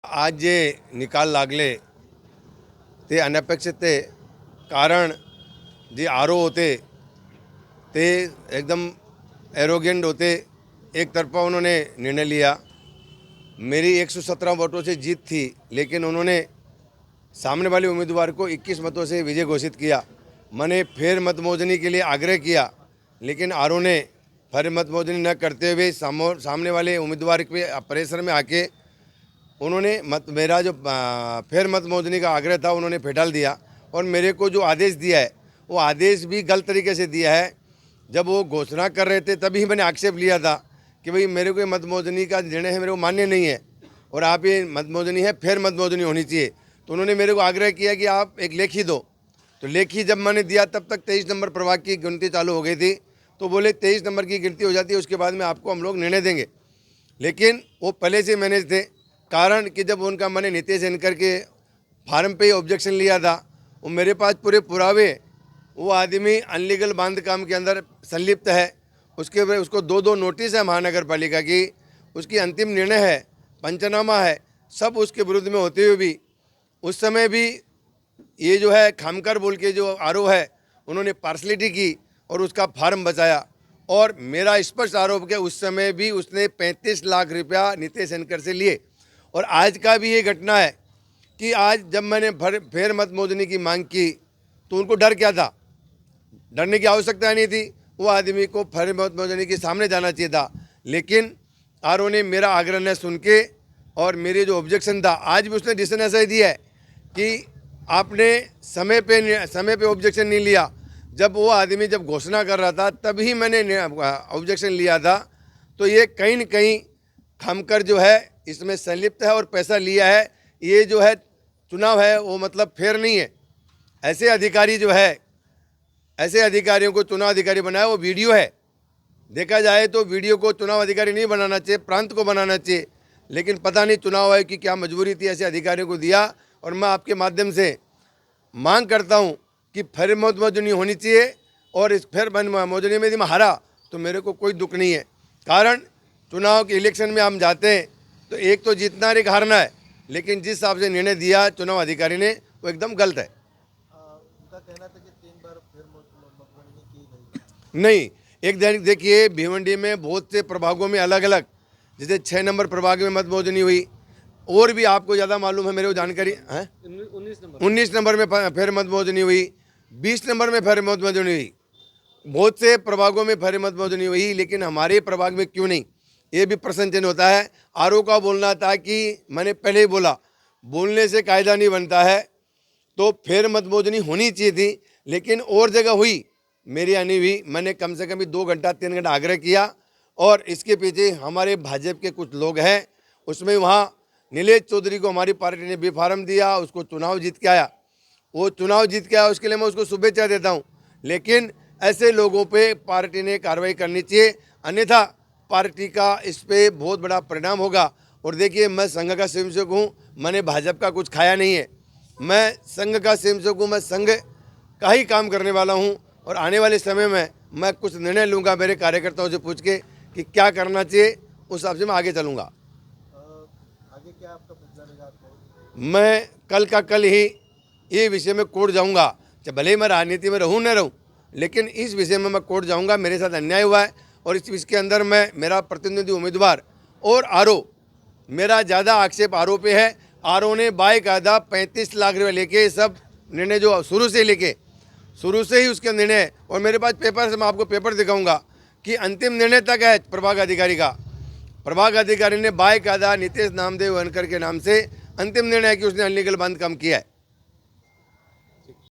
आज जे निकाल लागले ते अनपेक्षित थे। कारण जे आरो होते ते एकदम एरोगेंट होते। एक तरफा उन्होंने निर्णय लिया। मेरी 117 वोटों से जीत थी, लेकिन उन्होंने सामने वाले उम्मीदवार को 21 मतों से विजय घोषित किया। मैंने फिर मतमोजनी के लिए आग्रह किया, लेकिन आरो ने फिर मतमोजनी न करते हुए सामने वाले उम्मीदवार के परिसर में आके उन्होंने मेरा जो फिर मतमोजनी का आग्रह था उन्होंने फेटाल दिया। और मेरे को जो आदेश दिया है वो आदेश भी गलत तरीके से दिया है। जब वो घोषणा कर रहे थे तभी मैंने आक्षेप लिया था कि भाई मेरे को ये मतमोजनी का निर्णय है मेरे को मान्य नहीं है, और आप ये मतमोजनी है फिर मतमोजनी होनी चाहिए। तो उन्होंने मेरे को आग्रह किया कि आप एक लेखी दो। तो लेखी जब मैंने दिया तब तक 23 नंबर प्रभाग की गिनती चालू हो गई थी। तो बोले 23 नंबर की गिनती हो जाती है उसके बाद में आपको हम लोग निर्णय देंगे। लेकिन वो पहले से मैनेज थे। कारण कि जब उनका मैंने नीतीश एनकर के फार्म पे ही ऑब्जेक्शन लिया था, वो मेरे पास पूरे पुरावे, वो आदमी अनलीगल बांध काम के अंदर संलिप्त है। उसको 2 नोटिस है महानगर पालिका की, उसकी अंतिम निर्णय है, पंचनामा है, सब उसके विरुद्ध में होते हुए भी उस समय भी ये जो है खामकर बोल के जो आरोप है उन्होंने पार्सलिटी की और उसका फार्म बचाया। और मेरा स्पष्ट आरोप है उस समय भी उसने 35 लाख रुपया नीतीश एनकर से लिए। और आज का भी ये घटना है कि आज जब मैंने फिर मतमोजनी की मांग की तो उनको डर क्या था? डरने की आवश्यकता नहीं थी। वो आदमी को फिर मतमोजनी के सामने जाना चाहिए था। लेकिन आरओ ने मेरा आग्रह न सुन के और मेरे जो ऑब्जेक्शन था, आज भी उसने डिसीजन ऐसा ही दिया है कि आपने समय पे ऑब्जेक्शन नहीं लिया। जब वो आदमी जब घोषणा कर रहा था तभी मैंने ऑब्जेक्शन लिया था। तो ये कहीं न कहीं खामकर जो है इसमें संलिप्त है और पैसा लिया है। ये जो है चुनाव है वो मतलब फेयर नहीं है। ऐसे अधिकारी जो है, ऐसे अधिकारियों को चुनाव अधिकारी बनाया, वो वीडियो है। देखा जाए तो वीडियो को चुनाव अधिकारी नहीं बनाना चाहिए, प्रांत को बनाना चाहिए। लेकिन पता नहीं चुनाव आयोग की क्या मजबूरी थी, ऐसे अधिकारियों को दिया। और मैं आपके माध्यम से मांग करता हूं कि फिर मतमोजनी होनी चाहिए। और इस फिर मतमोजनी में यदि मैं हारा तो मेरे को कोई दुख नहीं है। कारण चुनाव के इलेक्शन में हम जाते हैं तो एक तो जीतना और एक हारना है। लेकिन जिस हिसाब से निर्णय दिया चुनाव अधिकारी ने वो एकदम गलत है। उनका कहना था कि 3 बार फिर मतमोजनी की गई। नहीं, एक दिन देखिए भिवंडी में बहुत से प्रभागों में अलग अलग, जैसे 6 नंबर प्रभाग में मतमोजनी हुई, और भी आपको ज़्यादा मालूम है मेरे को जानकारी है। 19 नंबर में फिर मतमोजनी हुई, 20 नंबर में फिर मतमोजनी हुई, बहुत से प्रभागों में फिर मतमोजनी हुई। लेकिन हमारे प्रभाग में क्यों नहीं, ये भी प्रश्न चिन्ह होता है। आरोप का बोलना था कि मैंने पहले ही बोला बोलने से कायदा नहीं बनता है, तो फिर मतमोजनी होनी चाहिए थी। लेकिन और जगह हुई, मेरी आनी हुई। मैंने कम से कम 2 घंटा 3 घंटा आग्रह किया। और इसके पीछे हमारे भाजपा के कुछ लोग हैं। उसमें वहाँ नीलेश चौधरी को हमारी पार्टी ने भी फार्म दिया, उसको चुनाव जीत के आया। वो चुनाव जीत के आया, उसके लिए मैं उसको शुभेच्छा देता हूँ। लेकिन ऐसे लोगों पे पार्टी ने कार्रवाई करनी चाहिए, अन्यथा पार्टी का इस पर बहुत बड़ा परिणाम होगा। और देखिए, मैं संघ का स्वयंसेवक हूँ, मैंने भाजपा का कुछ खाया नहीं है। मैं संघ का स्वयंसेवक हूँ, मैं संघ का ही काम करने वाला हूँ। और आने वाले समय में मैं कुछ निर्णय लूँगा मेरे कार्यकर्ताओं से पूछ के कि क्या करना चाहिए, उस हिसाब से मैं आगे चलूँगा। आगे क्या आपका फैसला रहेगा आपको? मैं कल का कल ही ये विषय में कोर्ट जाऊंगा। चाहे भले ही मैं राजनीति में रहूं न रहूं, लेकिन इस विषय में मैं कोर्ट जाऊंगा। मेरे साथ अन्याय हुआ है और इसके अंदर मैं, मेरा प्रतिनिधि उम्मीदवार और आरोप, मेरा ज़्यादा आक्षेप आरोप पे है। आरोप ने बाकायदा 35 लाख रुपये लेके सब निर्णय जो शुरू से ही उसके निर्णय, और मेरे पास पेपर से मैं आपको पेपर दिखाऊंगा कि अंतिम निर्णय तक है प्रभाग अधिकारी का। प्रभाग अधिकारी ने बाकायदा नीतीश नामदेव वनकर के नाम से अंतिम निर्णय है कि उसने अनलीगल बांध काम किया है।